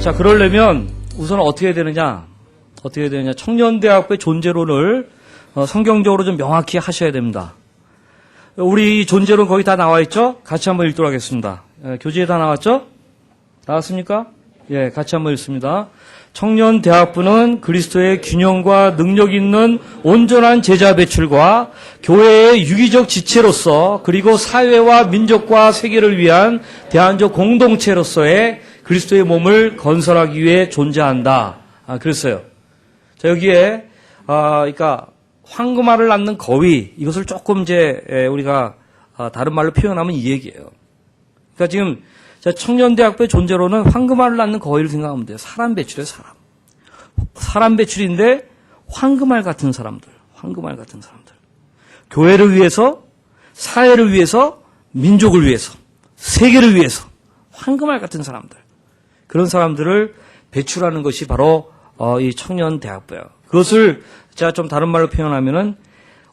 자, 그러려면 우선 어떻게 해야 되느냐? 청년대학교의 존재론을 성경적으로 좀 명확히 하셔야 됩니다. 우리 존재론 거기 다 나와 있죠? 같이 한번 읽도록 하겠습니다. 교재에 다 나왔죠? 나왔습니까? 예, 같이 한번 읽습니다. 청년대학부는 그리스도의 균형과 능력 있는 온전한 제자 배출과 교회의 유기적 지체로서 그리고 사회와 민족과 세계를 위한 대안적 공동체로서의 그리스도의 몸을 건설하기 위해 존재한다. 그랬어요. 자, 여기에, 그러니까 황금알을 낳는 거위, 이것을 조금 우리가 다른 말로 표현하면 이 얘기예요. 그러니까 지금 청년대학부의 존재로는 황금알을 낳는 거위를 생각하면 돼요. 사람 배출이에요, 사람. 사람 배출인데 황금알 같은 사람들. 교회를 위해서, 사회를 위해서, 민족을 위해서, 세계를 위해서 황금알 같은 사람들. 그런 사람들을 배출하는 것이 바로 이 청년대학부예요. 그것을 제가 좀 다른 말로 표현하면은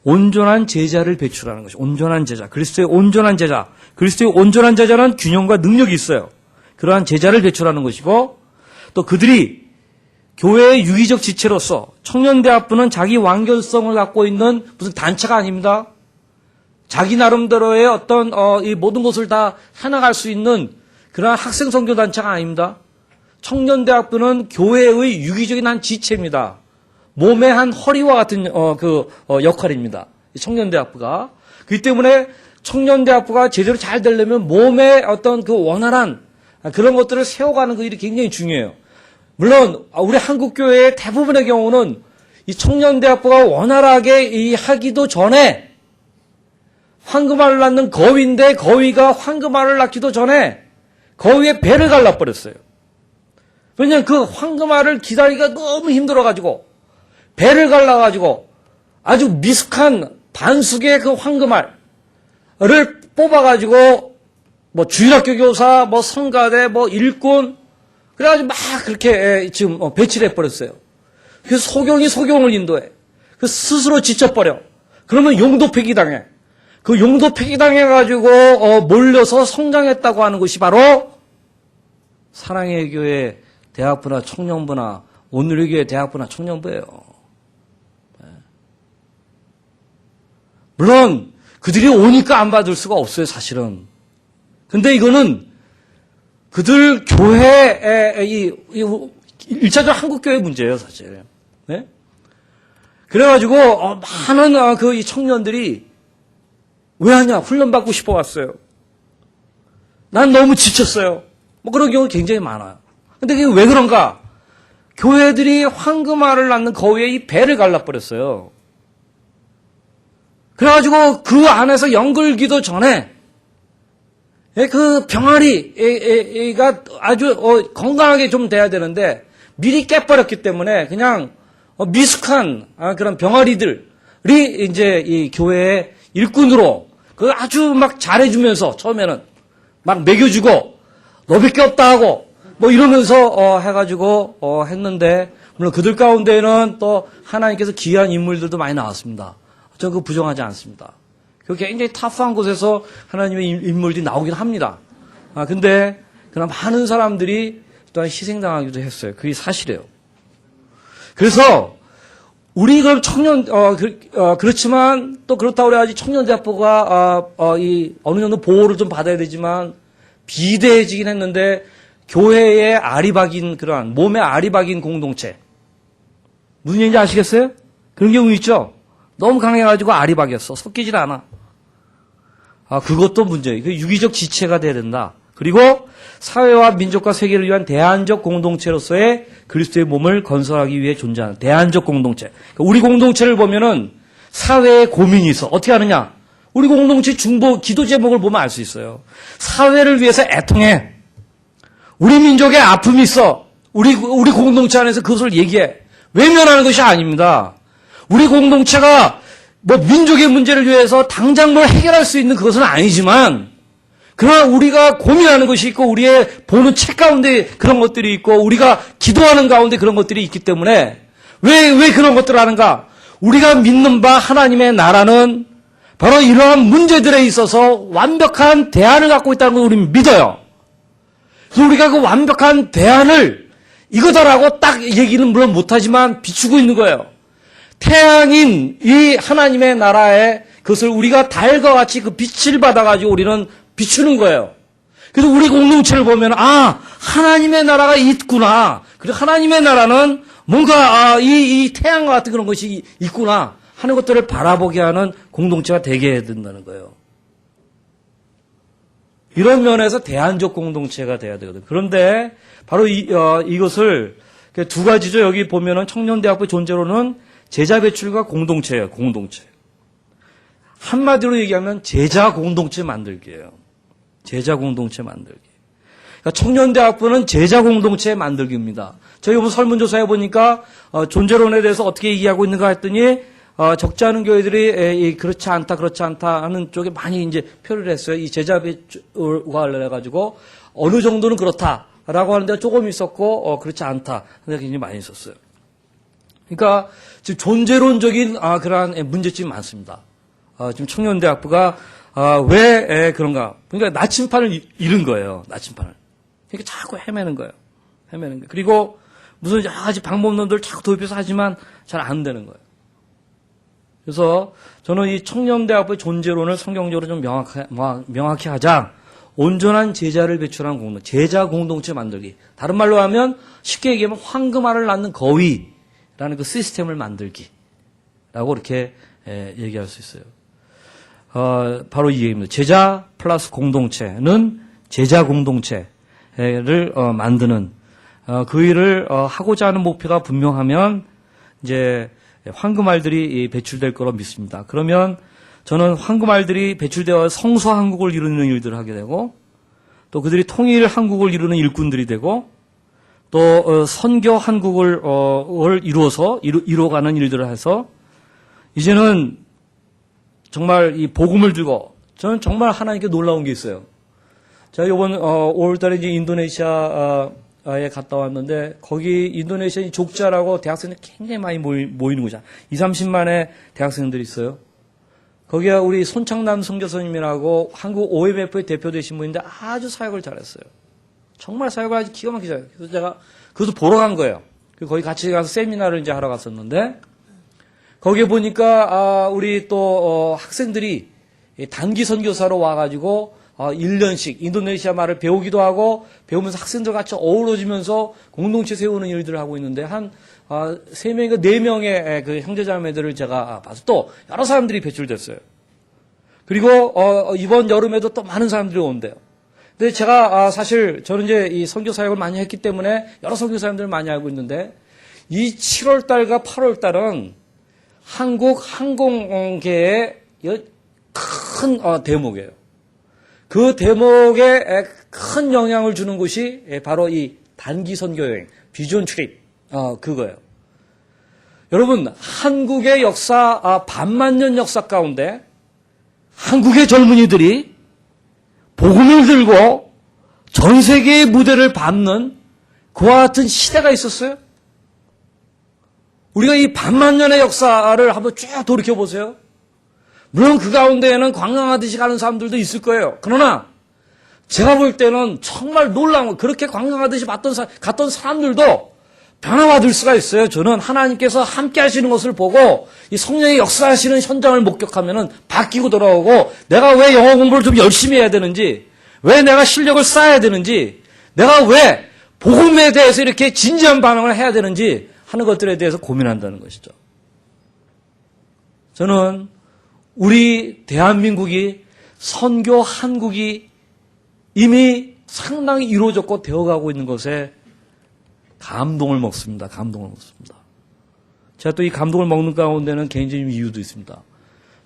온전한 제자를 배출하는 것이 온전한 제자, 그리스도의 온전한 제자. 그리스도의 온전한 제자는 균형과 능력이 있어요. 그러한 제자를 배출하는 것이고 또 그들이 교회의 유기적 지체로서 청년대학부는 자기 완결성을 갖고 있는 무슨 단체가 아닙니다. 자기 나름대로의 어떤 이 모든 것을 다 해나갈 수 있는 그러한 학생 선교 단체가 아닙니다. 청년대학부는 교회의 유기적인 한 지체입니다. 몸의 한 허리와 같은 역할입니다. 청년대학부가. 그렇기 때문에 청년대학부가 제대로 잘 되려면 몸의 어떤 그 원활한 그런 것들을 세워가는 그 일이 굉장히 중요해요. 물론 우리 한국교회의 대부분의 경우는 이 청년대학부가 원활하게 하기도 전에 황금알을 낳는 거위인데 거위가 황금알을 낳기도 전에 거위의 배를 갈라버렸어요. 왜냐하면 그 황금알을 기다리기가 너무 힘들어가지고 배를 갈라가지고 아주 미숙한 반숙의 그 황금알을 뽑아가지고 뭐 주일학교 교사, 뭐 성가대, 뭐 일꾼 그래가지고 막 그렇게 지금 배치를 해버렸어요. 그래서 소경을 인도해. 그 스스로 지쳐버려. 그러면 용도 폐기당해. 그 용도 폐기당해가지고 몰려서 성장했다고 하는 것이 바로 사랑의 교회 대학부나 청년부나 오늘의 교회 대학부나 청년부예요. 물론 그들이 오니까 안 받을 수가 없어요, 사실은. 근데 이거는 그들 교회의 일차적으로 한국교회 문제예요, 사실. 네? 그래가지고 많은 이 청년들이 왜 하냐? 훈련받고 싶어 왔어요. 난 너무 지쳤어요. 뭐 그런 경우 굉장히 많아요. 근데 그게 왜 그런가? 교회들이 황금알을 낳는 거위에 이 배를 갈라버렸어요. 그래가지고 그 안에서 연글기도 전에 그 병아리가 아주 건강하게 좀 돼야 되는데 미리 깨버렸기 때문에 그냥 미숙한 그런 병아리들이 이제 이 교회의 일꾼으로 그 아주 막 잘해주면서 처음에는 막 먹여주고 너밖에 없다 하고 뭐 이러면서 해가지고 했는데 물론 그들 가운데는 또 하나님께서 기이한 인물들도 많이 나왔습니다. 저는 그거 부정하지 않습니다. 그 굉장히 터프한 곳에서 하나님의 인물들이 나오긴 합니다. 근데 그런 많은 사람들이 또한 희생당하기도 했어요. 그게 사실이에요. 그래서 우리 그럼 그렇지만 또 그렇다고 그래야지 청년대학부가 어느 정도 보호를 좀 받아야 되지만 비대해지긴 했는데 교회의 아리박인 그러한 몸의 아리박인 공동체 무슨 얘기인지 아시겠어요? 그런 경우 있죠? 너무 강해가지고 아리박이었어. 섞이질 않아. 그것도 문제예요. 유기적 지체가 돼야 된다. 그리고 사회와 민족과 세계를 위한 대안적 공동체로서의 그리스도의 몸을 건설하기 위해 존재하는 대안적 공동체. 그러니까 우리 공동체를 보면은 사회에 고민이 있어. 어떻게 하느냐? 우리 공동체 중보 기도 제목을 보면 알 수 있어요. 사회를 위해서 애통해. 우리 민족의 아픔이 있어. 우리 공동체 안에서 그것을 얘기해. 외면하는 것이 아닙니다. 우리 공동체가 뭐 민족의 문제를 위해서 당장 뭘 해결할 수 있는 그것은 아니지만 그러나 우리가 고민하는 것이 있고 우리의 보는 책 가운데 그런 것들이 있고 우리가 기도하는 가운데 그런 것들이 있기 때문에 왜 그런 것들을 하는가? 우리가 믿는 바 하나님의 나라는 바로 이러한 문제들에 있어서 완벽한 대안을 갖고 있다는 걸 우리는 믿어요. 그래서 우리가 그 완벽한 대안을 이거다라고 딱 얘기는 물론 못하지만 비추고 있는 거예요. 태양인 이 하나님의 나라에 그것을 우리가 달과 같이 그 빛을 받아가지고 우리는 비추는 거예요. 그래서 우리 공동체를 보면 하나님의 나라가 있구나. 그리고 하나님의 나라는 뭔가 이 태양과 같은 그런 것이 있구나 하는 것들을 바라보게 하는 공동체가 되게 해야 된다는 거예요. 이런 면에서 대안적 공동체가 돼야 되거든요. 그런데 바로 이것을 두 가지죠. 여기 보면은 청년대학교 존재로는 제자 배출과 공동체예요. 공동체. 한마디로 얘기하면 제자 공동체 만들기예요. 제자 공동체 만들기. 그러니까 청년대학부는 제자 공동체 만들기입니다. 저희 이번 설문조사해 보니까 존재론에 대해서 어떻게 얘기하고 있는가 했더니 적지 않은 교회들이 그렇지 않다 하는 쪽에 많이 이제 표를 했어요. 이 제자 배출과 관련해 가지고 어느 정도는 그렇다라고 하는데 조금 있었고 그렇지 않다 하는 게 굉장히 많이 있었어요. 그러니까 지금 존재론적인 그러한 문제점이 많습니다. 지금 청년대학부가 왜 그런가? 그러니까 나침판을 잃은 거예요. 나침판을. 그러니까 자꾸 헤매는 거예요. 헤매는 거. 그리고 무슨 여러 가지 방법론들 자꾸 도입해서 하지만 잘 안 되는 거예요. 그래서 저는 이 청년대학부의 존재론을 성경적으로 좀 명확히 하자. 온전한 제자를 배출한 공동체, 제자 공동체 만들기. 다른 말로 하면 쉽게 얘기하면 황금알을 낳는 거위라는 그 시스템을 만들기라고 이렇게 얘기할 수 있어요. 바로 이 얘기입니다. 제자 플러스 공동체는 제자 공동체를 만드는 그 일을 하고자 하는 목표가 분명하면 이제 황금알들이 배출될 거로 믿습니다. 그러면 저는 황금알들이 배출되어 성서 한국을 이루는 일들을 하게 되고 또 그들이 통일 한국을 이루는 일꾼들이 되고 또 선교 한국을 이루어가는 일들을 해서 이제는 정말 이 복음을 들고 저는 정말 하나님께 놀라운 게 있어요. 제가 이번 5월달에 이제 인도네시아에 갔다 왔는데 거기 인도네시아 족자라고 대학생들이 굉장히 많이 모이는 곳이야. 20-30만의 대학생들이 있어요. 거기에 우리 손창남 선교사님이라고 한국 OMF의 대표 되신 분인데 아주 사역을 잘했어요. 정말 사역을 아주 기가 막히게 잘해요. 그래서 제가 그것도 보러 간 거예요. 거기 같이 가서 세미나를 이제 하러 갔었는데 거기에 보니까 우리 또 학생들이 단기 선교사로 와가지고 1년씩 인도네시아 말을 배우기도 하고 배우면서 학생들 같이 어우러지면서 공동체 세우는 일들을 하고 있는데 한 3명인가 4명의 그 형제자매들을 제가 봐서 또 여러 사람들이 배출됐어요. 그리고 이번 여름에도 또 많은 사람들이 온대요. 근데 제가 사실 저는 이제 이 선교 사역을 많이 했기 때문에 여러 선교 사람들을 많이 알고 있는데 이 7월 달과 8월 달은 한국 항공계의 큰 대목이에요. 그 대목에 큰 영향을 주는 것이 바로 이 단기 선교 여행, 비전 트립 그거예요. 여러분 한국의 역사 반만년 역사 가운데 한국의 젊은이들이 복음을 들고 전 세계의 무대를 밟는 그와 같은 시대가 있었어요. 우리가 이 반만년의 역사를 한번 쭉 돌이켜보세요. 물론 그 가운데에는 관광하듯이 가는 사람들도 있을 거예요. 그러나 제가 볼 때는 정말 놀라운 거 그렇게 관광하듯이 갔던 사람들도 변화받을 수가 있어요. 저는 하나님께서 함께 하시는 것을 보고 이 성령의 역사하시는 현장을 목격하면은 바뀌고 돌아오고 내가 왜 영어 공부를 좀 열심히 해야 되는지 왜 내가 실력을 쌓아야 되는지 내가 왜 복음에 대해서 이렇게 진지한 반응을 해야 되는지 하는 것들에 대해서 고민한다는 것이죠. 저는 우리 대한민국이 선교 한국이 이미 상당히 이루어졌고 되어가고 있는 것에 감동을 먹습니다. 감동을 먹습니다. 제가 또 이 감동을 먹는 가운데는 개인적인 이유도 있습니다.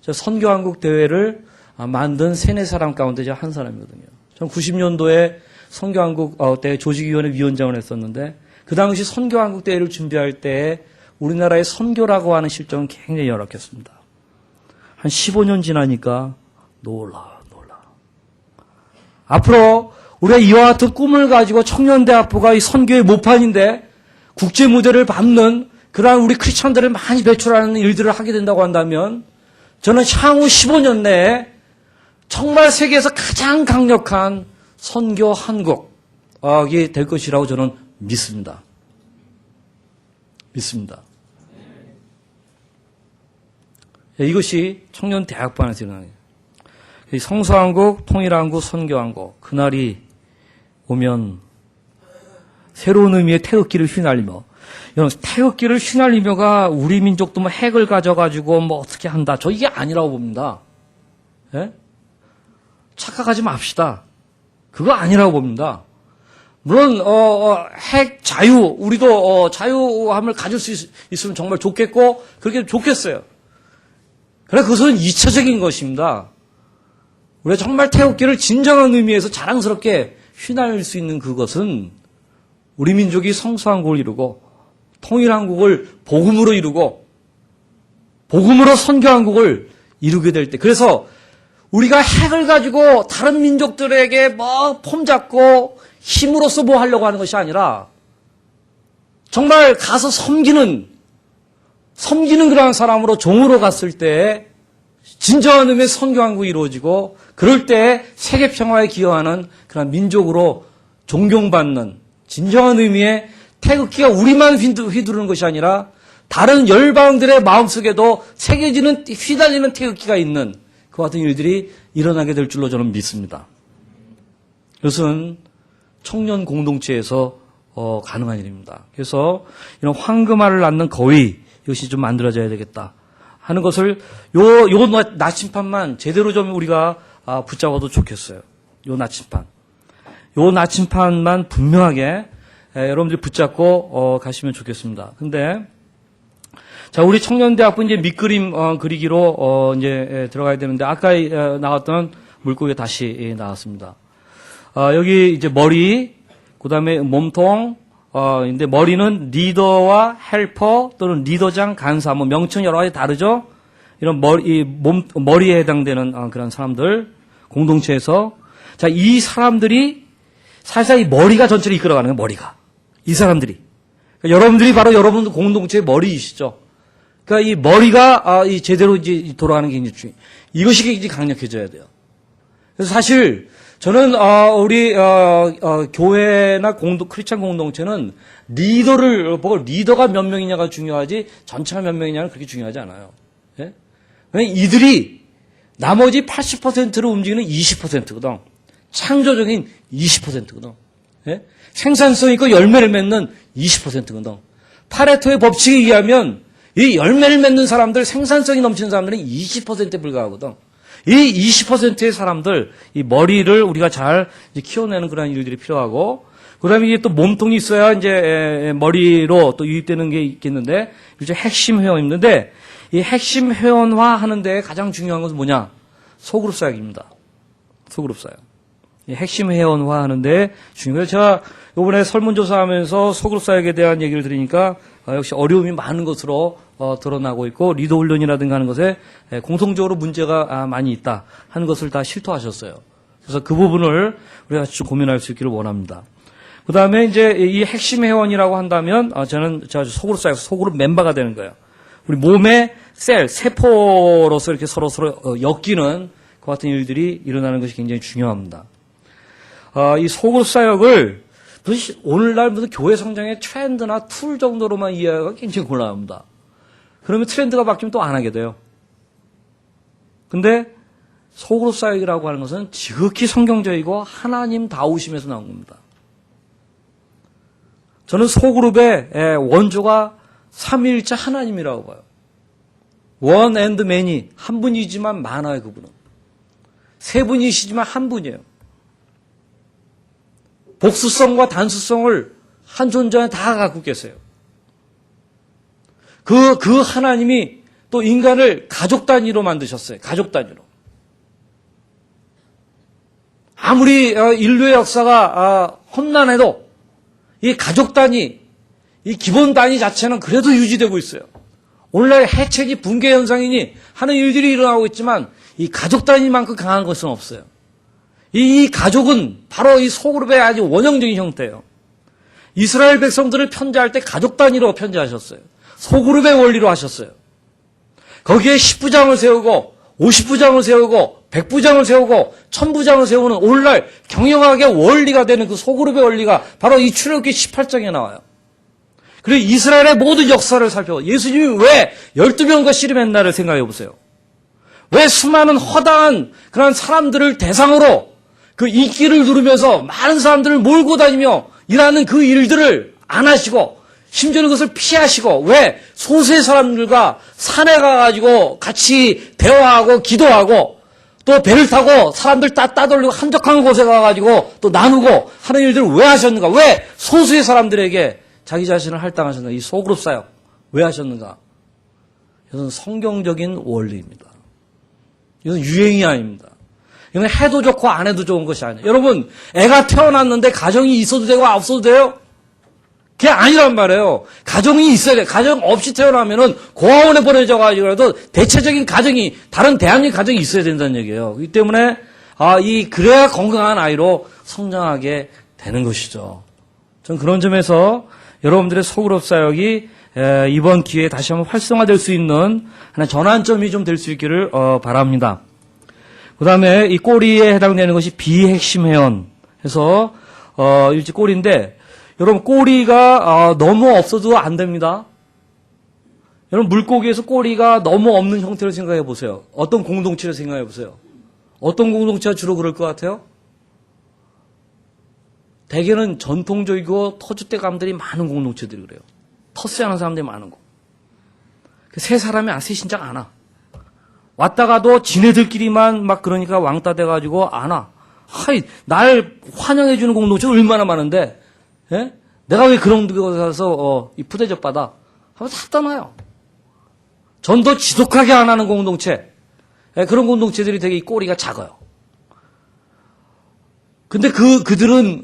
제가 선교 한국 대회를 만든 3-4사람 가운데 제가 한 사람이거든요. 저는 90년도에 선교 한국 대회 조직위원회 위원장을 했었는데 그 당시 선교 한국 대회를 준비할 때 우리나라의 선교라고 하는 실정은 굉장히 열악했습니다. 한 15년 지나니까 놀라. 앞으로 우리가 이와 같은 꿈을 가지고 청년대학부가 이 선교의 모판인데 국제 무대를 밟는 그러한 우리 크리스천들을 많이 배출하는 일들을 하게 된다고 한다면 저는 향후 15년 내에 정말 세계에서 가장 강력한 선교 한국이 될 것이라고 저는 믿습니다. 믿습니다. 이것이 청년 대학반에서 일어나는 거예요. 성서한국, 통일한국, 선교한국 그날이 오면 새로운 의미의 태극기를 휘날리며 여러분 태극기를 휘날리며가 우리 민족도 뭐 핵을 가져가지고 뭐 어떻게 한다. 저 이게 아니라고 봅니다. 예? 착각하지 맙시다. 그거 아니라고 봅니다. 물론 핵 자유 우리도 자유함을 가질 수 있으면 정말 좋겠고 그렇게 좋겠어요. 그러나 그것은 2차적인 것입니다. 우리가 정말 태극기를 진정한 의미에서 자랑스럽게 휘날릴 수 있는 그것은 우리 민족이 성서한국을 이루고 통일한국을 복음으로 이루고 복음으로 선교한국을 이루게 될 때 그래서 우리가 핵을 가지고 다른 민족들에게 뭐 폼잡고 힘으로써 뭐 하려고 하는 것이 아니라 정말 가서 섬기는 그러한 사람으로 종으로 갔을 때 진정한 의미의 선교한국이 이루어지고 그럴 때 세계 평화에 기여하는 그런 민족으로 존경받는 진정한 의미의 태극기가 우리만 휘두르는 것이 아니라 다른 열방들의 마음속에도 새겨지는 휘달리는 태극기가 있는 그와 같은 일들이 일어나게 될 줄로 저는 믿습니다. 이것은 청년 공동체에서 가능한 일입니다. 그래서 이런 황금알을 낳는 거위 이것이 좀 만들어져야 되겠다 하는 것을 요 나침판만 제대로 좀 우리가 붙잡아도 좋겠어요. 요 나침판만 분명하게 여러분들이 붙잡고 가시면 좋겠습니다. 근데 자 우리 청년대학부 이제 밑그림 그리기로 이제 들어가야 되는데 아까 나왔던 물고기 다시 나왔습니다. 여기 이제 머리 그다음에 몸통 근데 머리는 리더와 헬퍼 또는 리더장 간사 뭐 명칭 여러 가지 다르죠. 이런 머리에 해당되는 그런 사람들 공동체에서 자 이 사람들이 사실상 이 머리가 전체를 이끌어가는 거예요. 머리가 이 사람들이 그러니까 여러분들이 바로 여러분 공동체의 머리이시죠. 그러니까 이 머리가 이 제대로 이제 돌아가는 게 굉장히 중요해요. 이것이 이제 강력해져야 돼요. 그래서 사실 저는 우리 교회나 크리스찬 공동체는 리더를 보고 리더가 몇 명이냐가 중요하지 전체가 몇 명이냐는 그렇게 중요하지 않아요. 예? 이들이 나머지 80%를 움직이는 20%거든. 창조적인 20%거든. 예? 생산성 있고 열매를 맺는 20%거든. 파레토의 법칙에 의하면 이 열매를 맺는 사람들, 생산성이 넘치는 사람들은 20%에 불과하거든. 이 20%의 사람들, 이 머리를 우리가 잘 키워내는 그런 일들이 필요하고, 그 다음에 이게 또 몸통이 있어야 이제 머리로 또 유입되는 게 있겠는데, 이제 핵심 회원이 있는데, 이 핵심 회원화 하는데 가장 중요한 것은 뭐냐? 소그룹 사역입니다. 소그룹 사역. 이 핵심 회원화 하는데 중요해요. 제가 이번에 설문조사하면서 소그룹 사역에 대한 얘기를 들으니까 역시 어려움이 많은 것으로 드러나고 있고 리더 훈련이라든가 하는 것에 공통적으로 문제가 많이 있다 하는 것을 다 실토하셨어요. 그래서 그 부분을 우리가 같이 좀 고민할 수 있기를 원합니다. 그 다음에 이제 이 핵심 회원이라고 한다면 저는 소그룹 사역, 소그룹 멤버가 되는 거예요. 우리 몸의 세포로서 이렇게 서로 엮이는 그 같은 일들이 일어나는 것이 굉장히 중요합니다. 이 소그룹 사역을 오늘날 무슨 교회 성장의 트렌드나 툴 정도로만 이해하기가 굉장히 곤란합니다. 그러면 트렌드가 바뀌면 또 안 하게 돼요. 근데 소그룹 사역이라고 하는 것은 지극히 성경적이고 하나님 다우심에서 나온 겁니다. 저는 소그룹의 원조가 삼위일체 하나님이라고 봐요. One and many, 한 분이지만 많아요, 그분은. 세 분이시지만 한 분이에요. 복수성과 단수성을 한 존재에 다 갖고 계세요. 그 하나님이 또 인간을 가족 단위로 만드셨어요. 가족 단위로. 아무리 인류의 역사가 험난해도 이 가족 단위, 이 기본 단위 자체는 그래도 유지되고 있어요. 오늘날 해체니 붕괴 현상이니 하는 일들이 일어나고 있지만 이 가족 단위만큼 강한 것은 없어요. 이 가족은 바로 이 소그룹의 아주 원형적인 형태예요. 이스라엘 백성들을 편지할 때 가족 단위로 편지하셨어요. 소그룹의 원리로 하셨어요. 거기에 10부장을 세우고 50부장을 세우고 100부장을 세우고 1000부장을 세우는 오늘날 경영학의 원리가 되는 그 소그룹의 원리가 바로 이 출애굽기 18장에 나와요. 그리고 이스라엘의 모든 역사를 살펴 예수님이 왜 12명과 씨름했나를 생각해 보세요. 왜 수많은 허다한 그런 사람들을 대상으로 그 인기를 누르면서 많은 사람들을 몰고 다니며 일하는 그 일들을 안 하시고 심지어는 그것을 피하시고 왜 소수의 사람들과 산에 가가지고 같이 대화하고 기도하고 또 배를 타고 사람들 따돌리고 한적한 곳에 가가지고 또 나누고 하는 일들을 왜 하셨는가? 왜 소수의 사람들에게 자기 자신을 할당하셨는가? 이 소그룹 사역 왜 하셨는가? 이것은 성경적인 원리입니다. 이건 유행이 아닙니다. 이건 해도 좋고 안 해도 좋은 것이 아니에요. 여러분, 애가 태어났는데 가정이 있어도 되고 없어도 돼요? 그게 아니란 말이에요. 가정이 있어야 돼요. 가정 없이 태어나면은 고아원에 보내져가지고라도 대체적인 가정이, 다른 대한민국 가정이 있어야 된다는 얘기예요. 그렇기 때문에, 그래야 건강한 아이로 성장하게 되는 것이죠. 전 그런 점에서 여러분들의 소그룹 사역이 이번 기회에 다시 한번 활성화될 수 있는 하나의 전환점이 좀 될 수 있기를 바랍니다. 그 다음에 이 꼬리에 해당되는 것이 비핵심 회원 해서 일지 꼬리인데 여러분 꼬리가 너무 없어도 안 됩니다. 여러분 물고기에서 꼬리가 너무 없는 형태를 생각해 보세요. 어떤 공동체를 생각해 보세요. 어떤 공동체가 주로 그럴 것 같아요? 대개는 전통적이고 터줏대감들이 많은 공동체들이 그래요. 텃세하는 사람들이 많은 거. 세 사람이 셋이 진짜 안 와. 왔다가도 지네들끼리만 막 그러니까 왕따 돼가지고 안 와. 날 환영해주는 공동체가 얼마나 많은데, 예? 내가 왜 그런 데 가서 이 푸대접 받아? 하면 다 떠나요. 전도 지독하게 안 하는 공동체, 예? 그런 공동체들이 되게 이 꼬리가 작아요. 근데 그들은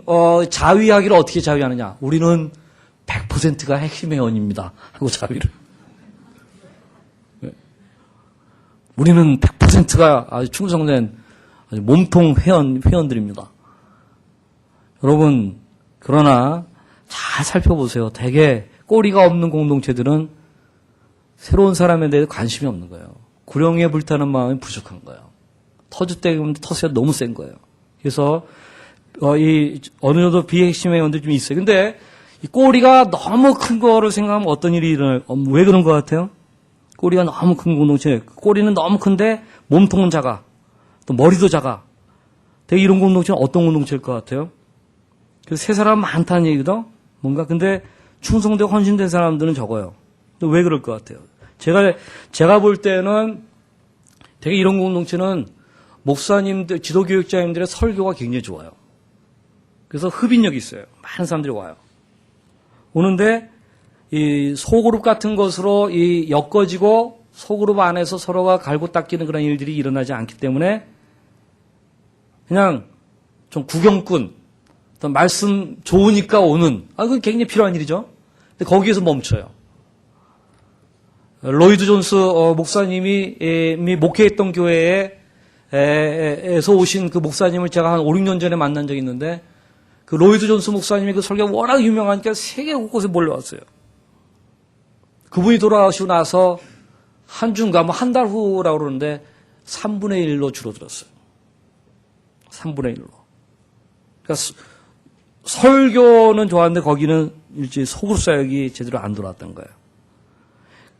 자위하기를 어떻게 자위하느냐? 우리는 100%가 핵심 회원입니다. 하고 자위를. 우리는 100%가 아주 충성된 아주 몸통 회원들입니다. 여러분, 그러나 잘 살펴보세요. 대개 꼬리가 없는 공동체들은 새로운 사람에 대해 관심이 없는 거예요. 구령에 불타는 마음이 부족한 거예요. 터줏대감인데 터세가 너무 센 거예요. 그래서 어느 정도 비핵심 회원들이 좀 있어요. 근데 이 꼬리가 너무 큰 거를 생각하면 어떤 일이 일어나요? 왜 그런 것 같아요? 꼬리가 너무 큰 공동체. 꼬리는 너무 큰데 몸통은 작아. 또 머리도 작아. 되게 이런 공동체는 어떤 공동체일 것 같아요? 그래서 세 사람 많다는 얘기거든? 뭔가. 근데 충성되고 헌신된 사람들은 적어요. 근데 왜 그럴 것 같아요? 제가 볼 때는 되게 이런 공동체는 목사님들, 지도교육자님들의 설교가 굉장히 좋아요. 그래서 흡인력이 있어요. 많은 사람들이 와요. 오는데 이 소그룹 같은 것으로 엮어지고 소그룹 안에서 서로가 갈고 닦이는 그런 일들이 일어나지 않기 때문에 그냥 좀 구경꾼, 또 말씀 좋으니까 오는, 그건 굉장히 필요한 일이죠. 근데 거기에서 멈춰요. 로이드 존스 목사님이 목회했던 교회에서 오신 그 목사님을 제가 한 5, 6년 전에 만난 적이 있는데 그 로이드 존스 목사님이 그 설교가 워낙 유명하니까 세계 곳곳에 몰려왔어요. 그분이 돌아가시고 나서 한 주인가 한 달 후라고 그러는데 3분의 1로 줄어들었어요. 3분의 1로. 그러니까 설교는 좋았는데 거기는 일찍 소그룹 사역이 제대로 안 돌아왔던 거예요.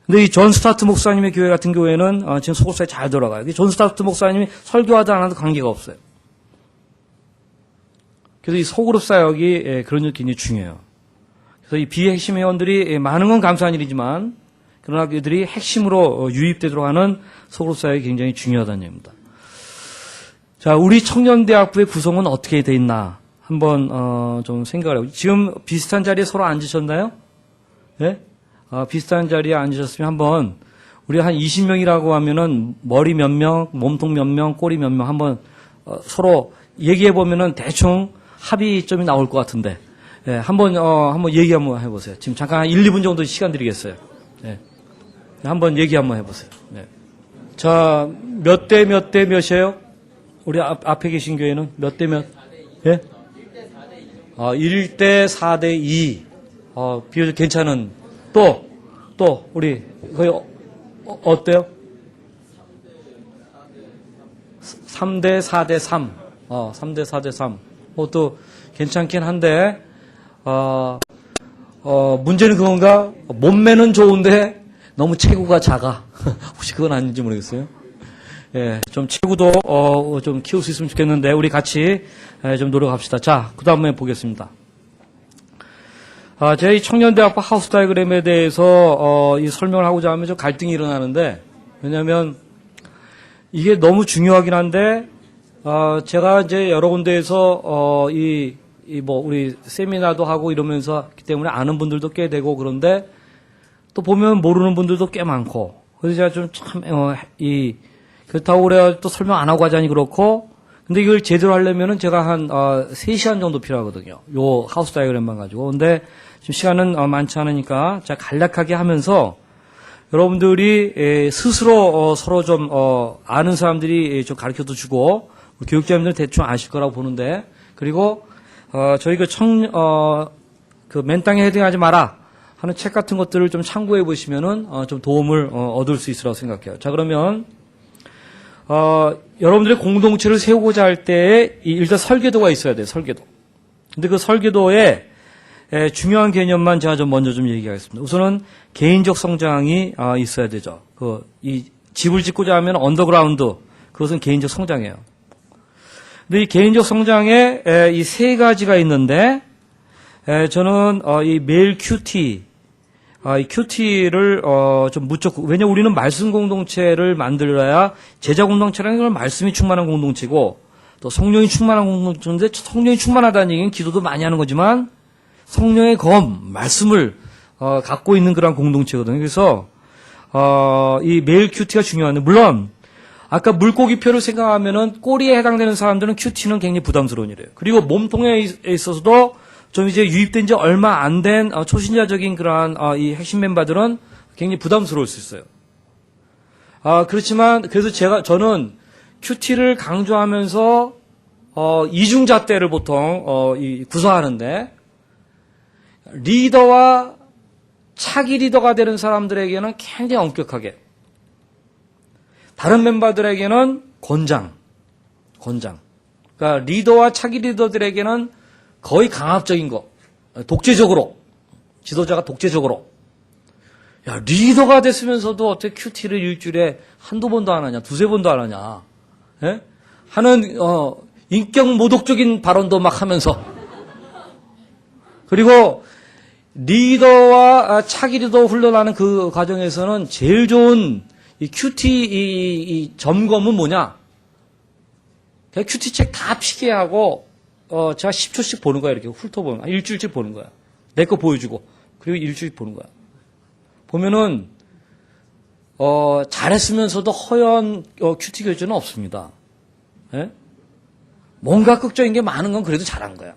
근데 이 존 스타트 목사님의 교회 같은 교회는 지금 소그룹 사역이 잘 돌아가요. 존 스타트 목사님이 설교하지 않아도 관계가 없어요. 그래서 이 소그룹 사역이 그런 일 굉장히 중요해요. 그래서 이 비핵심 회원들이 많은 건 감사한 일이지만 그러나 그들이 핵심으로 유입되도록 하는 소그룹 사역이 굉장히 중요하다는 얘기입니다. 자, 우리 청년대학부의 구성은 어떻게 돼 있나 한번 좀 생각을 해요. 지금 비슷한 자리에 서로 앉으셨나요? 네? 비슷한 자리에 앉으셨으면 한번 우리 한 20명이라고 하면은 머리 몇 명, 몸통 몇 명, 꼬리 몇 명 한번 서로 얘기해 보면은 대충 합의점이 나올 것 같은데, 예, 한번 얘기 한번 해보세요. 지금 잠깐 한 1, 2분 정도 시간 드리겠어요. 예. 한번 얘기 한번 해보세요. 예. 자, 몇 대 몇이에요? 우리 앞에 계신 교회는 몇 대 몇? 예? 1대 4대 2. 비교적 괜찮은. 또, 우리, 거의, 어때요? 3대 4대 3. 3대 4대 3. 또 괜찮긴 한데, 문제는 그건가? 몸매는 좋은데 너무 체구가 작아. 혹시 그건 아닌지 모르겠어요. 예, 좀 체구도 좀 키울 수 있으면 좋겠는데 우리 같이 좀 노력합시다. 자, 그 다음에 보겠습니다. 제가 이 청년대학부 하우스 다이그램에 대해서 이 설명을 하고자 하면 좀 갈등이 일어나는데, 왜냐하면 이게 너무 중요하긴 한데 제가 이제 여러 군데에서 우리 세미나도 하고 이러면서 하기 때문에 아는 분들도 꽤 되고, 그런데 또 보면 모르는 분들도 꽤 많고, 그래서 제가 좀 참 그렇다고 그래야 또 설명 안 하고 하자니 그렇고, 근데 이걸 제대로 하려면은 제가 한 3시간 정도 필요하거든요. 요 하우스 다이그램만 가지고. 근데 지금 시간은 많지 않으니까 제가 간략하게 하면서 여러분들이 스스로 서로 좀 아는 사람들이 좀 가르쳐도 주고, 교육자님들은 대충 아실 거라고 보는데, 그리고 저희 그 맨땅에 헤딩하지 마라 하는 책 같은 것들을 좀 참고해 보시면은 좀 도움을 얻을 수 있으라고 생각해요. 자, 그러면 여러분들의 공동체를 세우고자 할 때에 일단 설계도가 있어야 돼요. 설계도. 근데 그 설계도에 중요한 개념만 제가 좀 먼저 좀 얘기하겠습니다. 우선은 개인적 성장이 있어야 되죠. 이 집을 짓고자 하면 언더그라운드, 그것은 개인적 성장이에요. 근데 이 개인적 성장에 이 세 가지가 있는데, 저는 이 매일 큐티, 이 큐티를 좀 무척, 왜냐 우리는 말씀 공동체를 만들어야, 제자 공동체라는 건 말씀이 충만한 공동체고, 또 성령이 충만한 공동체인데, 성령이 충만하다는 얘기는 기도도 많이 하는 거지만 성령의 말씀을 갖고 있는 그런 공동체거든요. 그래서 이 매일 큐티가 중요한데, 물론 아까 물고기표를 생각하면은 꼬리에 해당되는 사람들은 큐티는 굉장히 부담스러운 일이에요. 그리고 몸통에 있어서도 좀 이제 유입된 지 얼마 안 된 초신자적인 그러한 이 핵심 멤버들은 굉장히 부담스러울 수 있어요. 그렇지만 그래서 저는 큐티를 강조하면서 이중잣대를 보통 구사하는데, 리더와 차기 리더가 되는 사람들에게는 굉장히 엄격하게, 다른 멤버들에게는 권장. 그러니까 리더와 차기 리더들에게는 거의 강압적인 거, 독재적으로, 지도자가 독재적으로. 야, 리더가 됐으면서도 어떻게 큐티를 일주일에 한두 번도 안 하냐, 두세 번도 안 하냐, 예? 하는 인격 모독적인 발언도 막 하면서, 그리고 리더와 차기 리더 훈련하는 그 과정에서는 제일 좋은 이 큐티 이 점검은 뭐냐? 그냥 큐티 책 다 피게 하고 제가 10초씩 보는 거야. 이렇게 훑어보는 거야. 일주일씩 보는 거야. 내 거 보여주고, 그리고 일주일씩 보는 거야. 보면은 잘했으면서도 허연 큐티 교재는 없습니다. 예? 뭔가 극적인 게 많은 건 그래도 잘한 거야.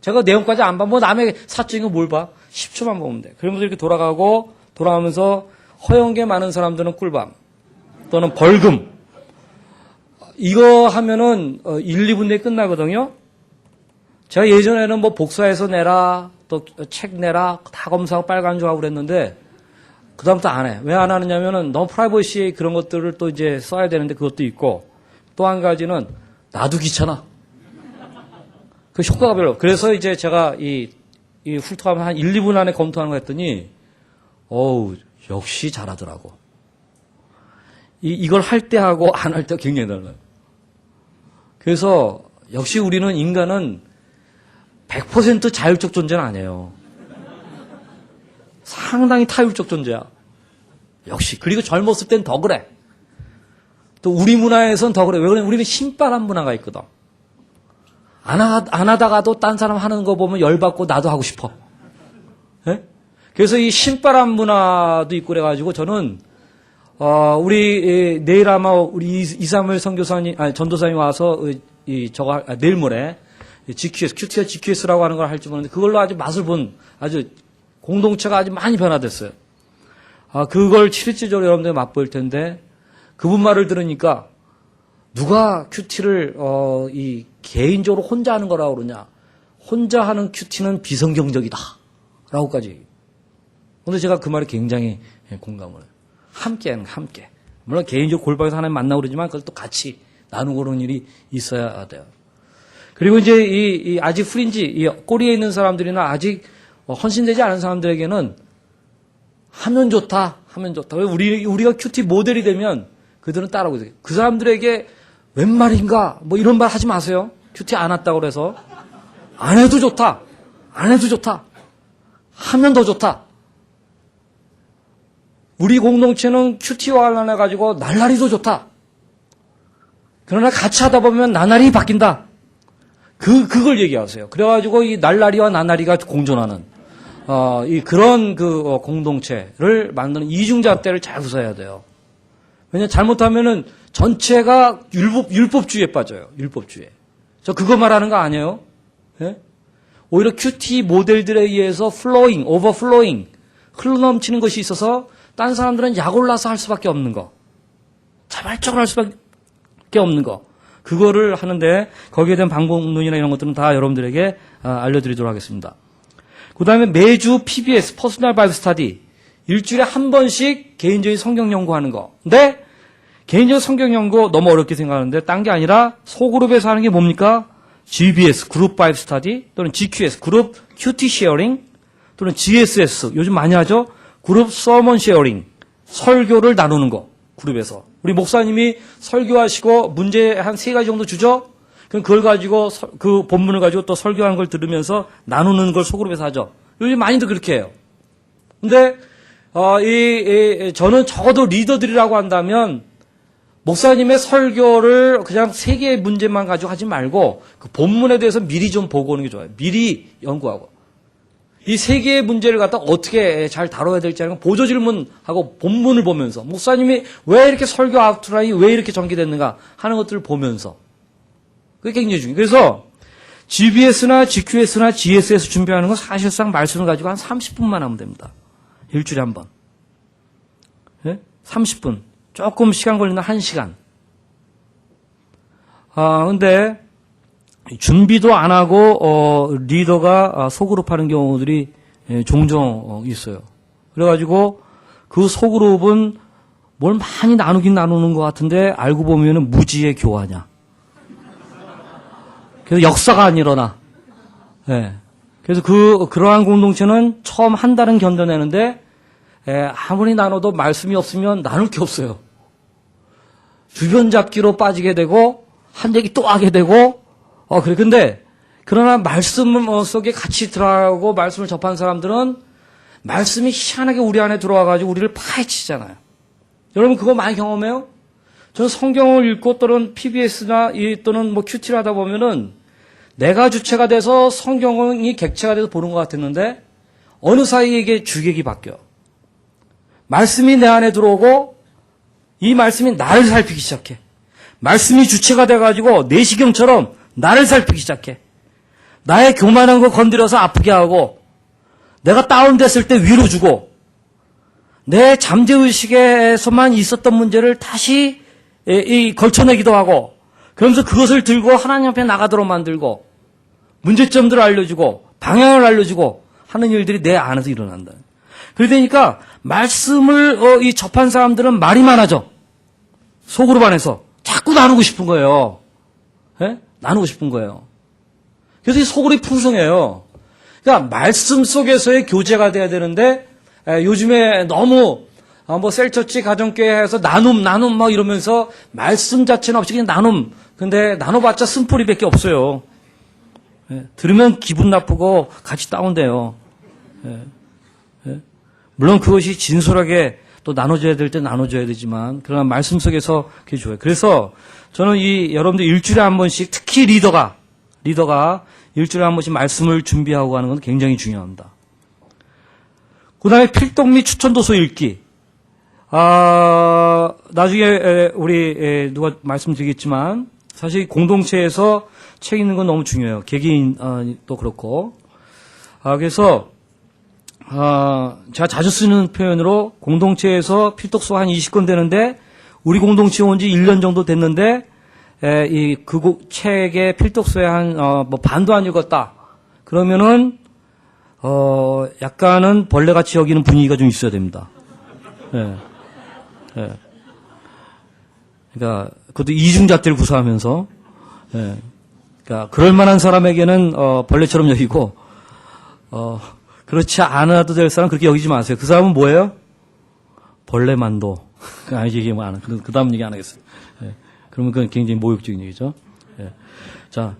제가 내용까지 안 봐. 뭐 남의 사적인 거 뭘 봐? 10초만 보면 돼. 그러면서 이렇게 돌아가면서 허연 게 많은 사람들은 꿀밤 또는 벌금, 이거 하면은 1, 2분 내에 끝나거든요. 제가 예전에는 뭐 복사해서 내라, 또 책 내라, 다 검사하고 빨간조하고 그랬는데 그다음부터 안 해. 왜 안 하느냐면은 너무 프라이버시 그런 것들을 또 이제 써야 되는데 그것도 있고, 또 한 가지는 나도 귀찮아. 그 효과가 별로. 그래서 이제 제가 이 훑어가면 한 1, 2분 안에 검토하는 거 했더니 역시 잘하더라고. 이걸 할 때 하고 안 할 때 굉장히 달라요. 그래서 역시 우리는 인간은 100% 자율적 존재는 아니에요. 상당히 타율적 존재야. 역시. 그리고 젊었을 땐 더 그래. 또 우리 문화에선 더 그래. 왜 그러냐면 우리는 신바람 문화가 있거든. 안 하다가도 딴 사람 하는 거 보면 열받고 나도 하고 싶어. 예? 그래서 이 신바람 문화도 있고 그래가지고 저는 우리 내일 아마 우리 이삼을 선교사님, 전도사님 와서 내일 모레 GQS, 큐티와 GQS라고 하는 걸 할지 모르는데 그걸로 아주 맛을 본 아주 공동체가 아주 많이 변화됐어요. 그걸 실질적으로 여러분들이 맛볼 텐데, 그분 말을 들으니까 누가 큐티를 개인적으로 혼자 하는 거라고 그러냐. 혼자 하는 큐티는 비성경적이다 라고까지. 오늘 제가 그 말에 굉장히 공감을 해요. 함께하는 거, 함께. 물론 개인적으로 골방에서 하나님 만나고 그러지만 그걸 또 같이 나누고 그런 일이 있어야 돼요. 그리고 이제 아직 프린지, 이 꼬리에 있는 사람들이나 아직 헌신되지 않은 사람들에게는 하면 좋다, 하면 좋다. 우리가 큐티 모델이 되면 그들은 따라오게 돼요. 그 사람들에게 웬 말인가, 뭐 이런 말 하지 마세요. 큐티 안 왔다고 그래서. 안 해도 좋다. 안 해도 좋다. 하면 더 좋다. 우리 공동체는 큐티와 관련해가지고 날라리 더 좋다. 그러나 같이 하다 보면 나날이 바뀐다. 그걸 얘기하세요. 그래가지고 이 날라리와 나날이가 공존하는, 그런 공동체를 만드는 이중잣대를 잘 구사해야 돼요. 왜냐면 잘못하면은 전체가 율법주의에 빠져요. 율법주의에. 저 그거 말하는 거 아니에요? 예? 오히려 큐티 모델들에 의해서 오버플로잉, 흘러넘치는 것이 있어서 딴 사람들은 약올라서 할 수밖에 없는 거. 자발적으로 할 수밖에 없는 거. 그거를 하는데 거기에 대한 방법론이나 이런 것들은 다 여러분들에게 알려드리도록 하겠습니다. 그 다음에 매주 PBS, 퍼스널 바이블 스터디, 일주일에 한 번씩 개인적인 성경 연구하는 거. 근데 개인적인 성경 연구 너무 어렵게 생각하는데 딴 게 아니라 소그룹에서 하는 게 뭡니까? GBS, 그룹 바이블 스터디, 또는 GQS, 그룹 큐티 쉐어링, 또는 GSS, 요즘 많이 하죠? 그룹 서먼 쉐어링, 설교를 나누는 거, 그룹에서. 우리 목사님이 설교하시고 문제 한 3가지 정도 주죠? 그럼 그걸 가지고, 그 본문을 가지고 또 설교하는 걸 들으면서 나누는 걸 소그룹에서 하죠. 요즘 많이들 그렇게 해요. 근데, 저는 적어도 리더들이라고 한다면, 목사님의 설교를 그냥 3개의 문제만 가지고 하지 말고, 그 본문에 대해서 미리 좀 보고 오는 게 좋아요. 미리 연구하고. 이 3개의 문제를 갖다 어떻게 잘 다뤄야 될지 하는 건 보조 질문하고 본문을 보면서 목사님이 왜 이렇게 설교 아웃라인이 왜 이렇게 전개됐는가 하는 것들을 보면서 그게 굉장히 중요해요. 그래서 GBS나 GQS나 GSS 준비하는 건 사실상 말씀을 가지고 한 30분만 하면 됩니다. 일주일에 한 번. 네? 30분. 조금 시간 걸리는 1시간. 근데 준비도 안 하고 리더가 소그룹 하는 경우들이 종종 있어요. 그래가지고 그 소그룹은 뭘 많이 나누는 것 같은데 알고 보면은 무지의 교화냐. 그래서 역사가 안 일어나. 네. 그래서 그러한 공동체는 처음 한 달은 견뎌내는데 아무리 나눠도 말씀이 없으면 나눌 게 없어요. 주변 잡기로 빠지게 되고 한 얘기 또 하게 되고 그래. 근데, 그러나 말씀 속에 같이 들어가고 말씀을 접한 사람들은 말씀이 희한하게 우리 안에 들어와가지고 우리를 파헤치잖아요. 여러분 그거 많이 경험해요? 저는 성경을 읽고 또는 PBS나 또는 뭐 큐티를 하다 보면은 내가 주체가 돼서 성경이 객체가 돼서 보는 것 같았는데 어느 사이에 이게 주객이 바뀌어. 말씀이 내 안에 들어오고 이 말씀이 나를 살피기 시작해. 말씀이 주체가 돼가지고 내시경처럼 나를 살피기 시작해. 나의 교만한 거 건드려서 아프게 하고 내가 다운됐을 때 위로 주고 내 잠재의식에서만 있었던 문제를 다시 걸쳐내기도 하고 그러면서 그것을 들고 하나님 앞에 나가도록 만들고 문제점들을 알려주고 방향을 알려주고 하는 일들이 내 안에서 일어난다. 그러니까 말씀을 접한 사람들은 말이 많아져. 소그룹 안에서 자꾸 나누고 싶은 거예요. 네? 나누고 싶은 거예요. 그래서 이 소그룹이 풍성해요. 그러니까 말씀 속에서의 교제가 돼야 되는데 요즘에 너무 뭐 셀처치 가정교회에서 나눔 막 이러면서 말씀 자체는 없이 그냥 나눔. 근데 나눠봤자 쓴뿌리밖에 없어요. 들으면 기분 나쁘고 같이 다운돼요. 물론 그것이 진솔하게 또 나눠줘야 될 때 나눠줘야 되지만 그러나 말씀 속에서 그게 좋아요. 그래서 저는 여러분들 일주일에 한 번씩 특히 리더가 일주일에 한 번씩 말씀을 준비하고 하는 건 굉장히 중요합니다. 그 다음에 필독 및 추천도서 읽기. 나중에 우리 누가 말씀드리겠지만 사실 공동체에서 책 읽는 건 너무 중요해요. 개개인도 그렇고. 그래서 제가 자주 쓰는 표현으로 공동체에서 필독서 한 20권 되는데 우리 공동체에 온 지 1년 정도 됐는데 그 책의 필독서에 한 반도 안 읽었다. 그러면은 약간은 벌레같이 여기는 분위기가 좀 있어야 됩니다. 그러니까 그것도 이중잣대를 구사하면서 그러니까 그럴 만한 사람에게는 벌레처럼 여기고 그렇지 않아도 될 사람 그렇게 여기지 마세요. 그 사람은 뭐예요? 벌레만도. 아니, 얘기하면 안, 그 다음 얘기 안 하겠어요. 예. 그러면 그건 굉장히 모욕적인 얘기죠. 예. 자,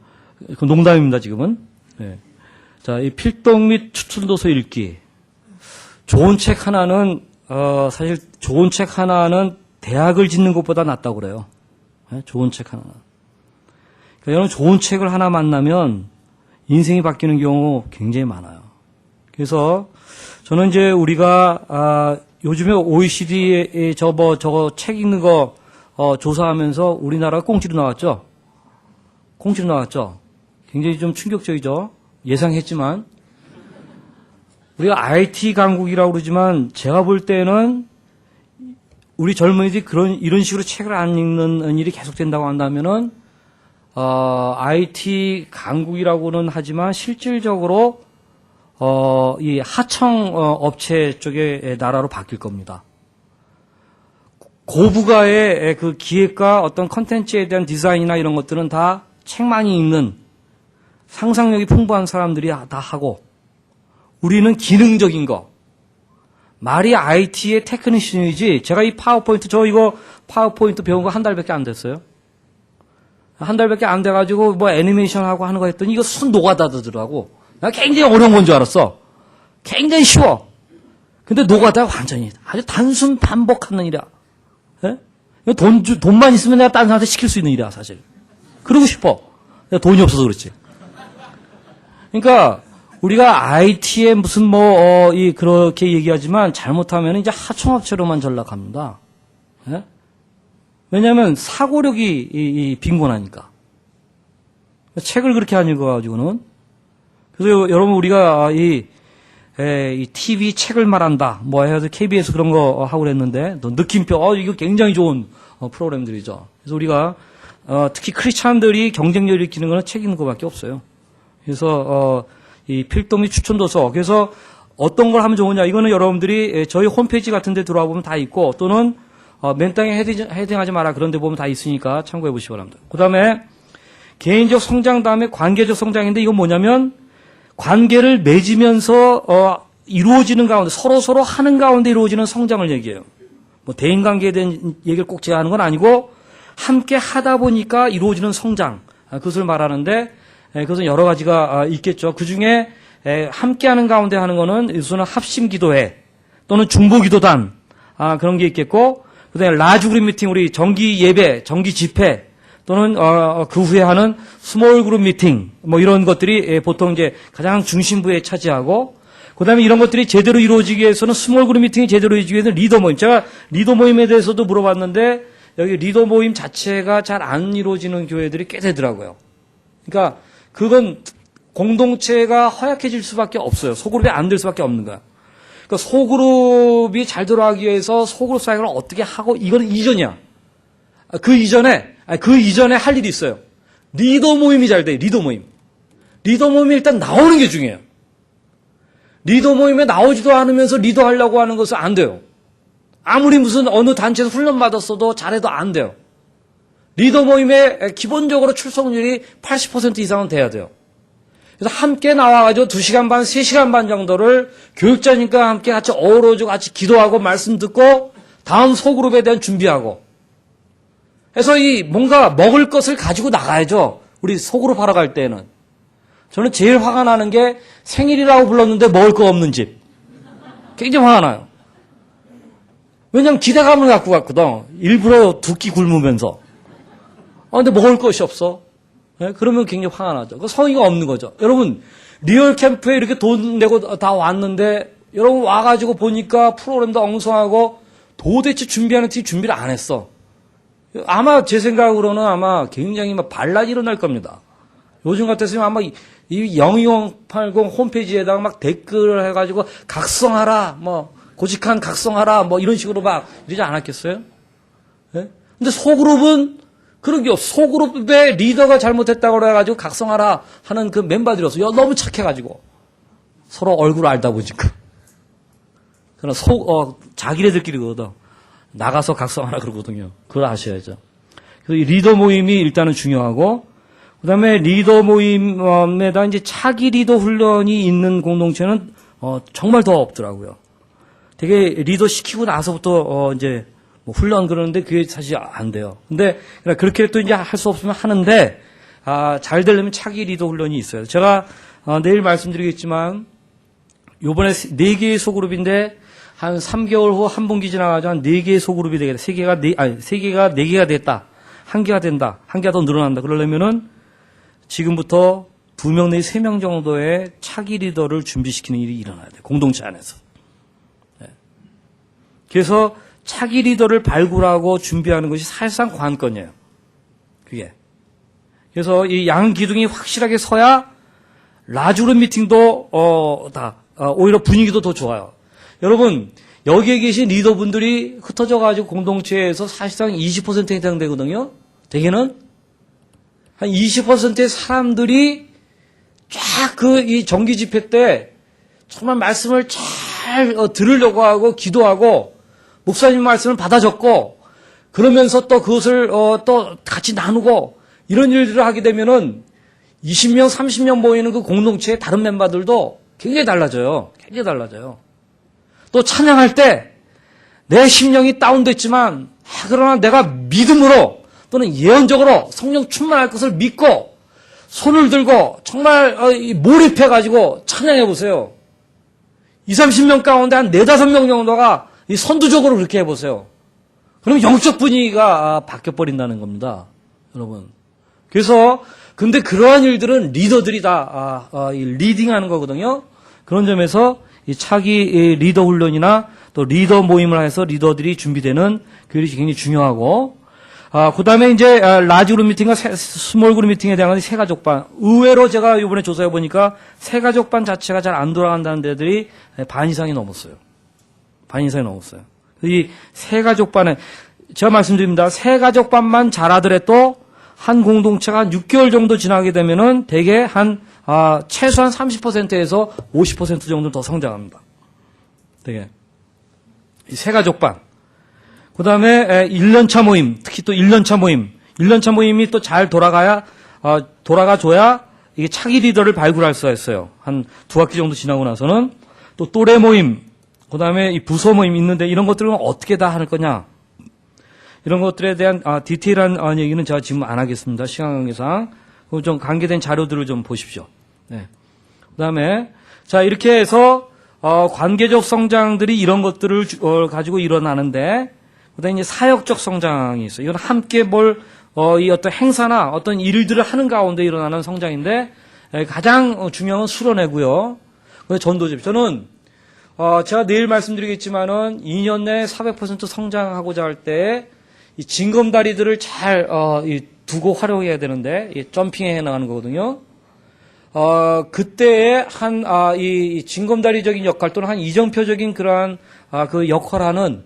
그 농담입니다, 지금은. 예. 자, 이 필독 및 추천도서 읽기. 좋은 책 하나는, 사실 좋은 책 하나는 대학을 짓는 것보다 낫다고 그래요. 예? 좋은 책 하나. 그러니까 여러분 좋은 책을 하나 만나면 인생이 바뀌는 경우 굉장히 많아요. 그래서 저는 이제 우리가, 요즘에 OECD에 저거 책 읽는 거, 조사하면서 우리나라가 꽁지로 나왔죠? 꽁지로 나왔죠? 굉장히 좀 충격적이죠? 예상했지만. 우리가 IT 강국이라고 그러지만 제가 볼 때는 우리 젊은이들이 이런 식으로 책을 안 읽는 일이 계속된다고 한다면은, IT 강국이라고는 하지만 실질적으로 이 하청 업체 쪽의 나라로 바뀔 겁니다. 고부가의 그 기획과 어떤 컨텐츠에 대한 디자인이나 이런 것들은 다 책 많이 읽는 상상력이 풍부한 사람들이 다 하고 우리는 기능적인 거. 말이 IT의 테크니션이지 제가 이 파워포인트 이거 파워포인트 배운 거 한 달밖에 안 됐어요. 한 달밖에 안 돼가지고 뭐 애니메이션하고 하는 거 했더니 이거 순 노가다더라고. 나 굉장히 어려운 건 줄 알았어. 굉장히 쉬워. 근데 노가다 완전히 아주 단순 반복하는 일이야. 예? 돈만 있으면 내가 다른 사람한테 시킬 수 있는 일이야, 사실. 그러고 싶어. 내가 돈이 없어서 그렇지. 그러니까 우리가 IT에 무슨 그렇게 얘기하지만 잘못하면 이제 하청업체로만 전락합니다. 예? 왜냐하면 사고력이 빈곤하니까. 책을 그렇게 안 읽어가지고는. 그래서 여러분 우리가 이 TV 책을 말한다. 해서 KBS 그런 거 하고 그랬는데 느낌표 이거 굉장히 좋은 프로그램들이죠. 그래서 우리가 특히 크리스찬들이 경쟁력을 일으키는 거는 책 읽는 거밖에 없어요. 그래서 이 필독 및 추천도서. 그래서 어떤 걸 하면 좋으냐. 이거는 여러분들이 저희 홈페이지 같은 데 들어와 보면 다 있고 또는 맨 땅에 헤딩하지 마라 그런 데 보면 다 있으니까 참고해 보시기 바랍니다. 그 다음에 개인적 성장 다음에 관계적 성장인데 이건 뭐냐면 관계를 맺으면서 이루어지는 가운데 서로 하는 가운데 이루어지는 성장을 얘기해요. 대인관계에 대한 얘기를 꼭 제가 하는 건 아니고 함께 하다 보니까 이루어지는 성장 그것을 말하는데 그것은 여러 가지가 있겠죠. 그중에 함께하는 가운데 하는 거는 우선은 합심기도회 또는 중보기도단 그런 게 있겠고 그다음에 라지 그룹 미팅 우리 정기 예배, 정기 집회 또는 그 후에 하는 스몰 그룹 미팅 이런 것들이 보통 이제 가장 중심부에 차지하고 그다음에 이런 것들이 제대로 이루어지기 위해서는 스몰 그룹 미팅이 제대로 이루어지기 위해서는 리더 모임. 제가 리더 모임에 대해서도 물어봤는데 여기 리더 모임 자체가 잘 안 이루어지는 교회들이 꽤 되더라고요. 그러니까 그건 공동체가 허약해질 수밖에 없어요. 소그룹이 안 될 수밖에 없는 거야. 그러니까 소그룹이 잘 돌아가기 위해서 소그룹 사역을 어떻게 하고 이거는 이전이야. 그 이전에 할 일이 있어요. 리더 모임이 잘 돼. 리더 모임. 리더 모임이 일단 나오는 게 중요해요. 리더 모임에 나오지도 않으면서 리더하려고 하는 것은 안 돼요. 아무리 무슨 어느 단체에서 훈련 받았어도 잘해도 안 돼요. 리더 모임에 기본적으로 출석률이 80% 이상은 돼야 돼요. 그래서 함께 나와가지고 2시간 반, 3시간 반 정도를 교육자님과 함께 같이 어우러지고 같이 기도하고 말씀 듣고 다음 소그룹에 대한 준비하고 해서 뭔가 먹을 것을 가지고 나가야죠. 우리 소그룹 하러 갈 때는. 저는 제일 화가 나는 게 생일이라고 불렀는데 먹을 거 없는 집. 굉장히 화가 나요. 왜냐면 기대감을 갖고 갔거든. 일부러 두 끼 굶으면서. 근데 먹을 것이 없어. 네? 그러면 굉장히 화가 나죠. 그 성의가 없는 거죠. 여러분, 리얼 캠프에 이렇게 돈 내고 다 왔는데, 여러분 와가지고 보니까 프로그램도 엉성하고 도대체 준비하는 팀 준비를 안 했어. 아마 제 생각으로는 아마 굉장히 막 반란이 일어날 겁니다. 요즘 같았으면 아마 이 0280 홈페이지에다가 막 댓글을 해가지고 각성하라, 고직한 각성하라, 이런 식으로 막 이러지 않았겠어요? 네? 근데 소그룹은 그런 게 없어. 소그룹의 리더가 잘못했다고 그래가지고 각성하라 하는 그 멤버들이었어. 너무 착해가지고. 서로 얼굴 알다 보니까. 그러나 자기네들끼리 그러거든. 나가서 각성하라 그러거든요. 그걸 아셔야죠. 그래서 이 리더 모임이 일단은 중요하고, 그 다음에 리더 모임에다 이제 차기 리더 훈련이 있는 공동체는 정말 더 없더라고요. 되게 리더 시키고 나서부터 이제 뭐 훈련 그러는데 그게 사실 안 돼요. 근데 그렇게 또 이제 할 수 없으면 하는데 잘 되려면 차기 리더 훈련이 있어요. 제가 내일 말씀드리겠지만 요번에 4개의 소그룹인데 한 3개월 후 한 분기 지나가지고 한 4개의 소그룹이 되겠다. 3개가 4개가 됐다. 1개가 된다. 1개가 더 늘어난다. 그러려면은 지금부터 2명 내지 3명 정도의 차기 리더를 준비시키는 일이 일어나야 돼요. 공동체 안에서. 네. 그래서 차기 리더를 발굴하고 준비하는 것이 사실상 관건이에요. 그게. 그래서 이 양 기둥이 확실하게 서야 라주룸 미팅도 오히려 분위기도 더 좋아요. 여러분 여기에 계신 리더분들이 흩어져 가지고 공동체에서 사실상 20%에 해당되거든요. 대개는 한 20%의 사람들이 쫙 이 정기 집회 때 정말 말씀을 잘 들으려고 하고 기도하고 목사님 말씀을 받아 적고 그러면서 또 그것을 또 같이 나누고 이런 일들을 하게 되면은 20명, 30명 모이는 그 공동체의 다른 멤버들도 굉장히 달라져요. 굉장히 달라져요. 또 찬양할 때 내 심령이 다운됐지만 그러나 내가 믿음으로 또는 예언적으로 성령 충만할 것을 믿고 손을 들고 정말 몰입해가지고 찬양해 보세요. 20, 30명 가운데 한 4, 5명 정도가 선두적으로 그렇게 해보세요. 그럼 영적 분위기가 바뀌어버린다는 겁니다. 여러분. 그래서 근데 그러한 일들은 리더들이 다 리딩하는 거거든요. 그런 점에서 이 차기 리더 훈련이나 또 리더 모임을 해서 리더들이 준비되는 그것이 굉장히 중요하고 그 다음에 이제 라지그룹 미팅과 스몰그룹 미팅에 대한 세가족반. 의외로 제가 이번에 조사해 보니까 세가족반 자체가 잘 안 돌아간다는 데들이 반 이상이 넘었어요. 반 이상이 넘었어요. 이 세가족반에 제가 말씀드립니다. 세가족반만 잘하더라도 한 공동체가 한 6개월 정도 지나게 되면은 대개 한 최소한 30%에서 50% 정도 더 성장합니다. 되게 이 세가족반. 그 다음에 1년차 모임, 특히 또 1년차 모임. 1년차 모임이 또 잘 돌아가줘야 이게 차기 리더를 발굴할 수가 있어요. 한 2학기 정도 지나고 나서는. 또 또래 모임, 그 다음에 이 부서 모임 있는데 이런 것들은 어떻게 다 할 거냐. 이런 것들에 대한 디테일한 얘기는 제가 지금 안 하겠습니다. 시간 관계상. 좀 관계된 자료들을 좀 보십시오. 네. 그 다음에, 자, 이렇게 해서, 관계적 성장들이 이런 것들을 가지고 일어나는데, 그 다음에 이제 사역적 성장이 있어요. 이건 함께 이 어떤 행사나 어떤 일들을 하는 가운데 일어나는 성장인데, 가장 중요한 건 수련회고요. 전도집. 저는, 제가 내일 말씀드리겠지만은 2년 내에 400% 성장하고자 할 때, 이 징검다리들을 잘, 두고 활용해야 되는데, 점핑해 나가는 거거든요. 그때의 이 징검다리적인 역할 또는 한 이정표적인 그러한, 그 역할하는,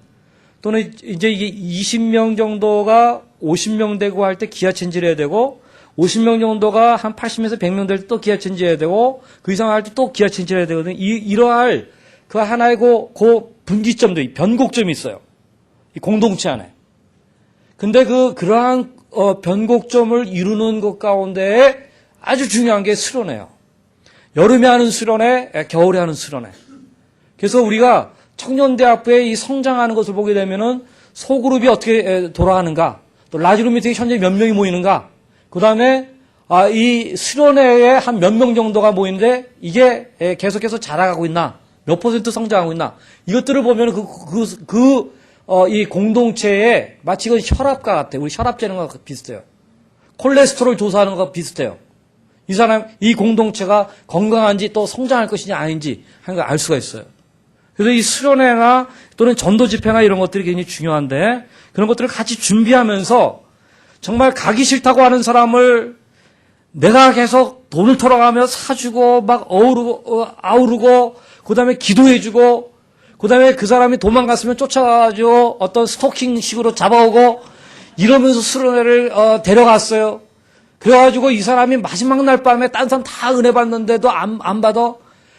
또는 이제 이게 20명 정도가 50명 되고 할 때 기아 체인지를 해야 되고, 50명 정도가 한 80에서 100명 될 때 또 기아 체인지 해야 되고, 그 이상 할 때 또 기아 체인지를 해야 되거든요. 이러할 그 하나의 그 분기점도, 변곡점이 있어요. 이 공동체 안에. 근데 그러한 변곡점을 이루는 것 가운데 아주 중요한 게 수련회예요. 여름에 하는 수련회, 겨울에 하는 수련회. 그래서 우리가 청년대학부에 이 성장하는 것을 보게 되면은 소그룹이 어떻게 돌아가는가, 또 라지그룹 미팅에 현재 몇 명이 모이는가, 그 다음에 이 수련회에 한 몇 명 정도가 모이는데 이게 계속해서 자라가고 있나, 몇 퍼센트 성장하고 있나, 이것들을 보면 이 공동체에 마치 그 혈압과 같아요. 우리 혈압 재는 것과 비슷해요. 콜레스테롤 조사하는 것과 비슷해요. 이 공동체가 건강한지 또 성장할 것이냐 아닌지 하는 걸 알 수가 있어요. 그래서 이 수련회나 또는 전도 집회나 이런 것들이 굉장히 중요한데 그런 것들을 같이 준비하면서 정말 가기 싫다고 하는 사람을 내가 계속 돈을 털어가며 사주고 막 아우르고 그 다음에 기도해주고 그 다음에 그 사람이 도망갔으면 쫓아가가지고 어떤 스토킹식으로 잡아오고 이러면서 수련회를 데려갔어요. 그래가지고 이 사람이 마지막 날 밤에 딴 사람 다 은혜 받는데도 안 받아.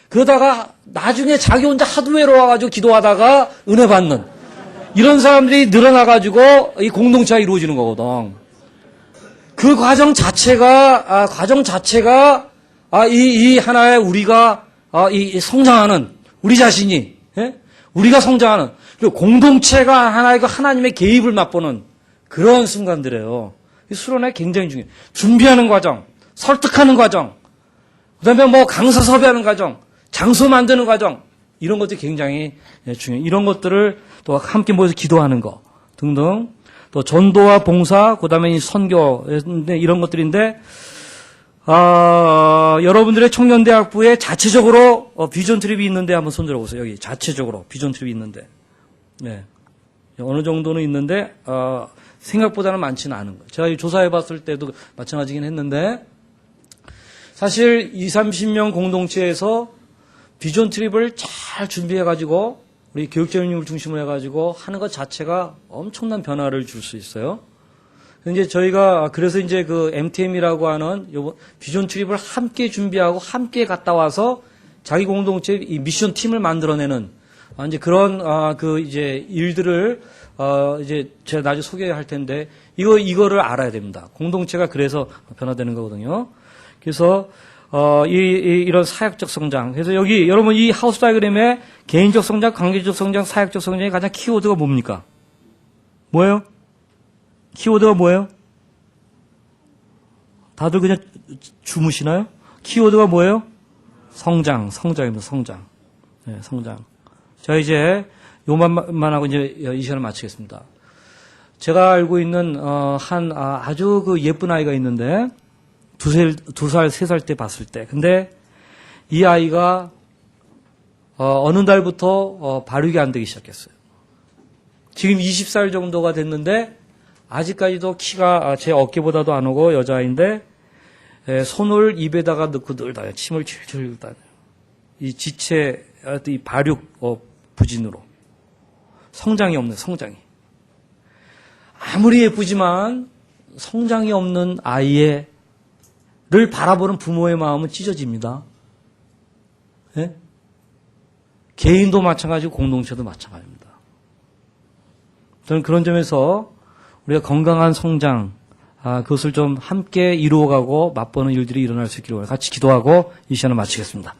그러다가 나중에 자기 혼자 하도 외로워가지고 기도하다가 은혜 받는 이런 사람들이 늘어나가지고 이 공동체가 이루어지는 거거든. 그 과정 자체가 이 하나의 우리가 이 성장하는 우리 자신이, 예? 우리가 성장하는, 그리고 공동체가 하나의 그 하나님의 개입을 맛보는 그런 순간들이에요. 이 수련회 굉장히 중요해요. 준비하는 과정, 설득하는 과정, 그 다음에 뭐 강사 섭외하는 과정, 장소 만드는 과정, 이런 것들이 굉장히 중요해요. 이런 것들을 또 함께 모여서 기도하는 거 등등, 또 전도와 봉사, 그 다음에 이 선교, 이런 것들인데, 여러분들의 청년대학부에 자체적으로 비전 트립이 있는데 한번 손 들어보세요. 여기 자체적으로 비전 트립이 있는데. 네. 어느 정도는 있는데, 생각보다는 많지는 않은 거예요. 제가 조사해 봤을 때도 마찬가지긴 했는데, 사실 20, 30명 공동체에서 비전 트립을 잘 준비해가지고, 우리 교육자님을 중심으로 해가지고 하는 것 자체가 엄청난 변화를 줄 수 있어요. 이제 저희가 그래서 이제 그 MTM이라고 하는 요 비전 트립을 함께 준비하고 함께 갔다 와서 자기 공동체 이 미션 팀을 만들어내는 이제 그런 그 이제 일들을 이제 제가 나중에 소개할 텐데 이거를 알아야 됩니다. 공동체가 그래서 변화되는 거거든요. 그래서 이런 사역적 성장. 그래서 여기 여러분 이 하우스 다이그램에 개인적 성장, 관계적 성장, 사역적 성장의 가장 키워드가 뭡니까? 뭐예요? 키워드가 뭐예요? 다들 그냥 주무시나요? 키워드가 뭐예요? 성장입니다. 성장. 네, 성장. 자, 이제 요만만 하고 이제 이 시간을 마치겠습니다. 제가 알고 있는 아주 그 예쁜 아이가 있는데 두 살, 세 살 때 봤을 때. 근데 이 아이가 어느 날부터 발육이 안 되기 시작했어요. 지금 20살 정도가 됐는데 아직까지도 키가 제 어깨보다도 안 오고 여자아이인데 손을 입에다가 넣고 늘 다녀요. 침을 칠칠 다녀요. 이 지체, 이 발육 부진으로. 성장이 없는 성장이. 아무리 예쁘지만 성장이 없는 아이를 바라보는 부모의 마음은 찢어집니다. 예? 개인도 마찬가지고 공동체도 마찬가지입니다. 저는 그런 점에서 우리가 건강한 성장, 그것을 좀 함께 이루어가고 맛보는 일들이 일어날 수 있기를 같이 기도하고 이 시간을 마치겠습니다.